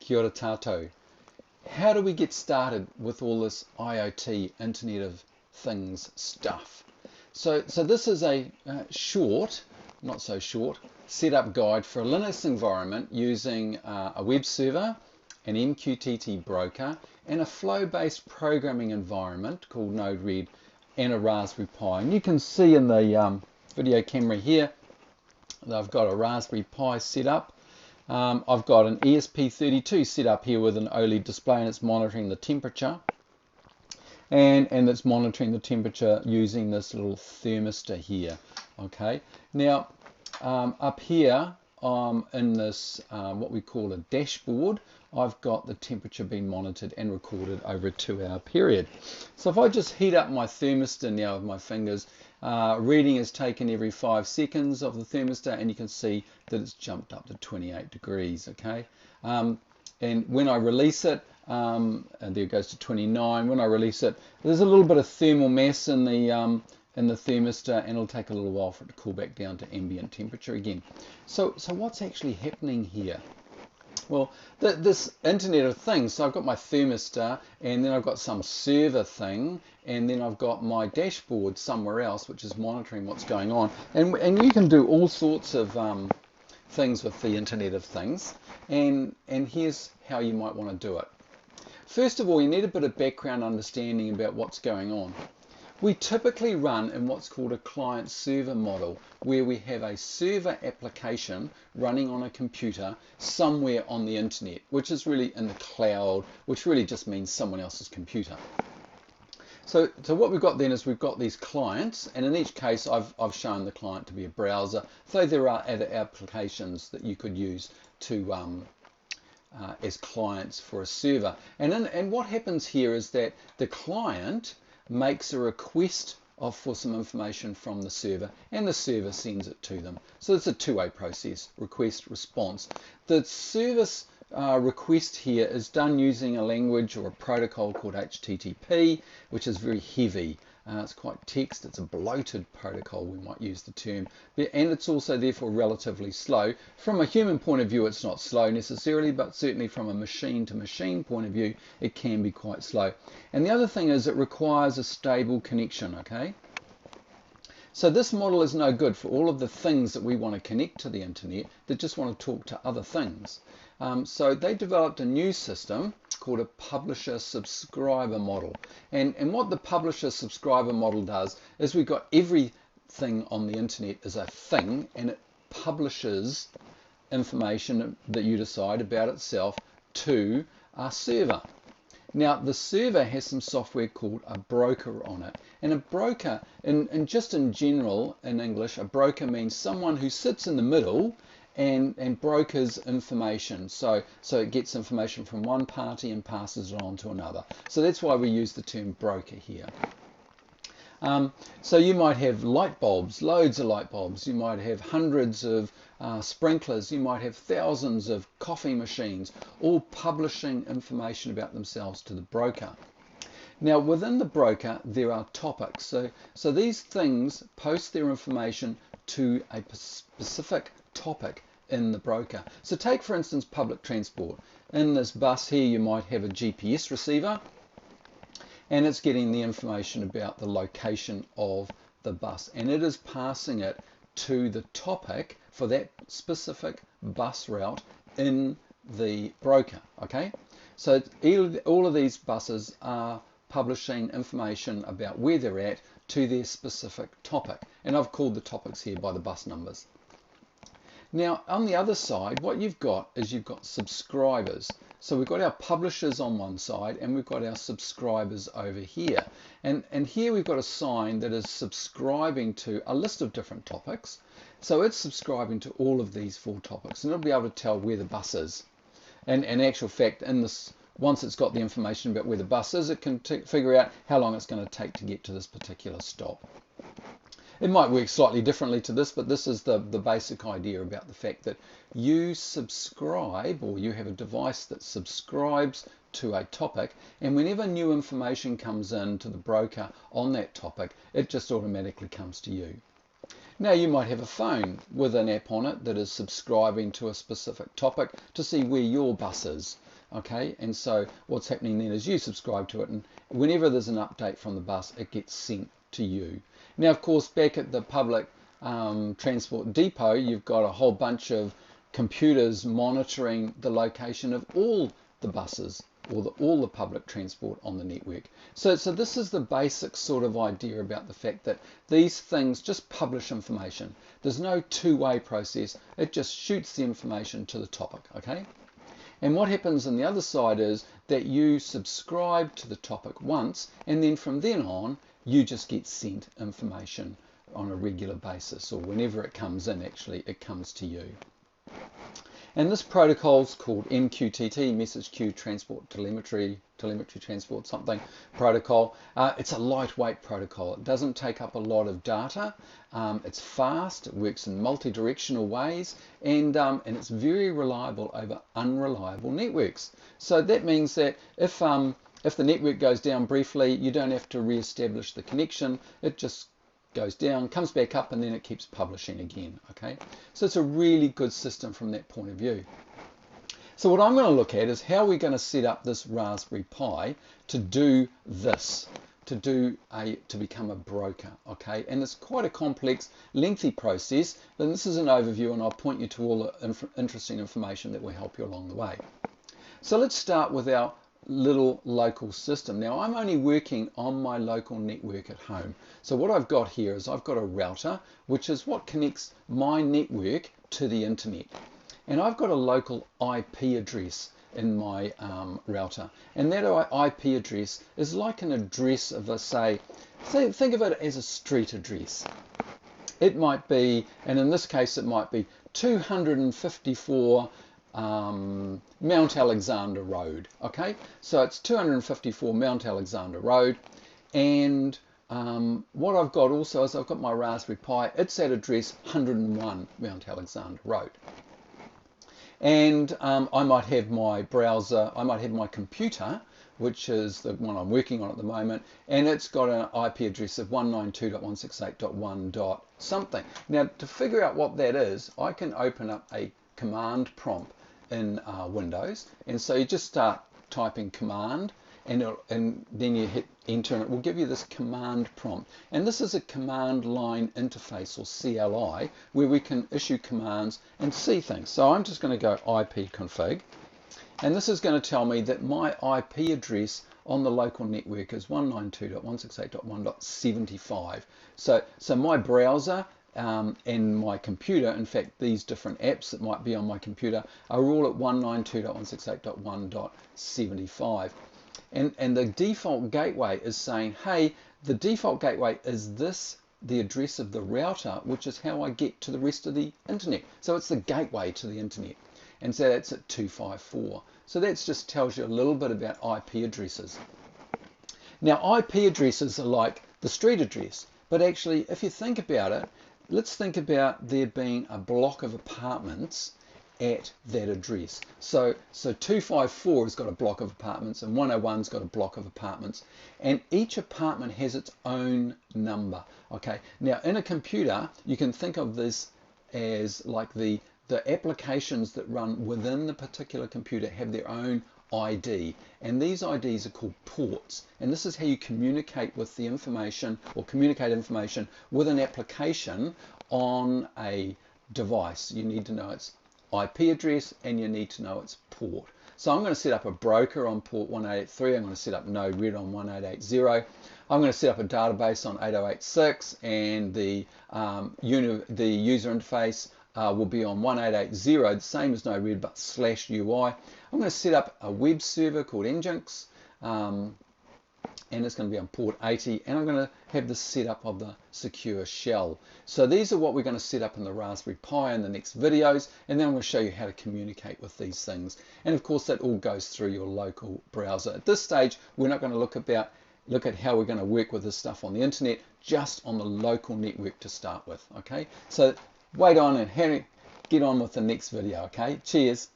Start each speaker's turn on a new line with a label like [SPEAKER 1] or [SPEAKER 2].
[SPEAKER 1] Kia ora tātou. How do we get started with all this IoT, Internet of Things stuff? So this is a short, not so short, setup guide for a Linux environment using a web server, an MQTT broker, and a flow-based programming environment called Node-RED, and a Raspberry Pi. And you can see in the video camera here that I've got a Raspberry Pi set up. I've got an ESP32 set up here with an OLED display, and it's monitoring the temperature. And it's monitoring the temperature using this little thermistor here. Okay. Now, up here in this, what we call a dashboard, I've got the temperature being monitored and recorded over a 2-hour period. So if I just heat up my thermistor now with my fingers, reading is taken every 5 seconds of the thermistor, and you can see that it's jumped up to 28 degrees, okay? And when I release it, and there it goes to 29. When I release it, there's a little bit of thermal mass in the thermistor, and it'll take a little while for it to cool back down to ambient temperature again. So what's actually happening here? Well, this Internet of Things, so I've got my thermistor, and then I've got some server thing, and then I've got my dashboard somewhere else which is monitoring what's going on. And you can do all sorts of things with the Internet of Things, and here's how you might want to do it. First of all, you need a bit of background understanding about what's going on. We typically run in what's called a client-server model, where we have a server application running on a computer somewhere on the internet, which is really in the cloud, which really just means someone else's computer. So what we've got then is we've got these clients, and in each case I've shown the client to be a browser, though there are other applications that you could use to as clients for a server. And what happens here is that the client makes a request for some information from the server, and the server sends it to them. So it's a two-way process, request, response. The service request here is done using a language or a protocol called HTTP, which is very heavy. It's quite text, it's a bloated protocol, we might use the term, and it's also therefore relatively slow. From a human point of view, it's not slow necessarily, but certainly from a machine-to-machine point of view, it can be quite slow. And the other thing is it requires a stable connection, okay? So this model is no good for all of the things that we want to connect to the internet that just want to talk to other things. So they developed a new system called a publisher-subscriber model. And what the publisher-subscriber model does is we've got everything on the internet is a thing, and it publishes information that you decide about itself to a server. Now, the server has some software called a broker on it. And a broker, just in general, in English, a broker means someone who sits in the middle and brokers information. So it gets information from one party and passes it on to another. So that's why we use the term broker here. So you might have light bulbs, loads of light bulbs. You might have hundreds of sprinklers. You might have thousands of coffee machines, all publishing information about themselves to the broker. Now, within the broker, there are topics. So these things post their information to a specific topic in the broker. So take, for instance, public transport. In this bus here, you might have a GPS receiver, and it's getting the information about the location of the bus, and it is passing it to the topic for that specific bus route in the broker. Okay, so all of these buses are publishing information about where they're at to their specific topic, and I've called the topics here by the bus numbers. Now, on the other side, what you've got is you've got subscribers. So we've got our publishers on one side, and we've got our subscribers over here. And here we've got a sign that is subscribing to a list of different topics. So it's subscribing to all of these 4 topics, and it'll be able to tell where the bus is. And in actual fact, once it's got the information about where the bus is, it can figure out how long it's going to take to get to this particular stop. It might work slightly differently to this, but this is the basic idea about the fact that you subscribe, or you have a device that subscribes to a topic, and whenever new information comes in to the broker on that topic, it just automatically comes to you. Now, you might have a phone with an app on it that is subscribing to a specific topic to see where your bus is. Okay, and so what's happening then is you subscribe to it, and whenever there's an update from the bus, it gets sent to you. Now, of course, back at the public transport depot, you've got a whole bunch of computers monitoring the location of all the buses or all the public transport on the network. So this is the basic sort of idea about the fact that these things just publish information. There's no two-way process. It just shoots the information to the topic, okay? And what happens on the other side is that you subscribe to the topic once, and then from then on, you just get sent information on a regular basis, or whenever it comes in, actually, it comes to you. And this protocol is called MQTT, Message Queue Transport Telemetry Transport something protocol. It's a lightweight protocol. It doesn't take up a lot of data. It's fast. It works in multi-directional ways, and it's very reliable over unreliable networks. So that means that if the network goes down briefly, you don't have to re-establish the connection. It just goes down, comes back up, and then it keeps publishing again. Okay, so it's a really good system from that point of view. So what I'm going to look at is how we're going to set up this Raspberry Pi to do this, to become a broker. Okay, and it's quite a complex, lengthy process, but this is an overview, and I'll point you to all the interesting information that will help you along the way. So let's start with our little local system. Now, I'm only working on my local network at home. So what I've got here is I've got a router, which is what connects my network to the internet. And I've got a local IP address in my router. And that IP address is like an address of a, say, think of it as a street address. It might be, and in this case it might be 254 Mount Alexander Road. Okay, so it's 254 Mount Alexander Road, and what I've got also is I've got my Raspberry Pi. It's at address 101 Mount Alexander Road, and I might have my browser, I might have my computer, which is the one I'm working on at the moment, and it's got an IP address of 192.168.1. something. Now, to figure out what that is, I can open up a command prompt in Windows, and so you just start typing command, and then you hit enter, and it will give you this command prompt. And this is a command line interface, or CLI, where we can issue commands and see things. So I'm just going to go IP config, and this is going to tell me that my IP address on the local network is 192.168.1.75. So my browser and my computer, in fact these different apps that might be on my computer, are all at 192.168.1.75. And the default gateway is saying, hey, the default gateway is this, the address of the router, which is how I get to the rest of the internet. So it's the gateway to the internet, and so that's at 254. So that just tells you a little bit about IP addresses. Now, IP addresses are like the street address, but actually if you think about it, let's think about there being a block of apartments at that address. So 254 has got a block of apartments, and 101's got a block of apartments, and each apartment has its own number. Okay, now in a computer you can think of this as like the applications that run within the particular computer have their own ID, and these IDs are called ports, and this is how you communicate with the information, or communicate information with an application on a device. You need to know its IP address, and you need to know its port. So I'm going to set up a broker on port 1883. I'm going to set up Node-RED on 1880. I'm going to set up a database on 8086, and the user interface will be on 1880, the same as Node-RED but /UI. I'm going to set up a web server called Nginx, and it's going to be on port 80, and I'm going to have the setup of the secure shell. So these are what we're going to set up in the Raspberry Pi in the next videos, and then I'm going to show you how to communicate with these things. And of course that all goes through your local browser. At this stage we're not going to look at how we're going to work with this stuff on the internet, just on the local network to start with. Okay, so wait on and get on with the next video. Okay, cheers.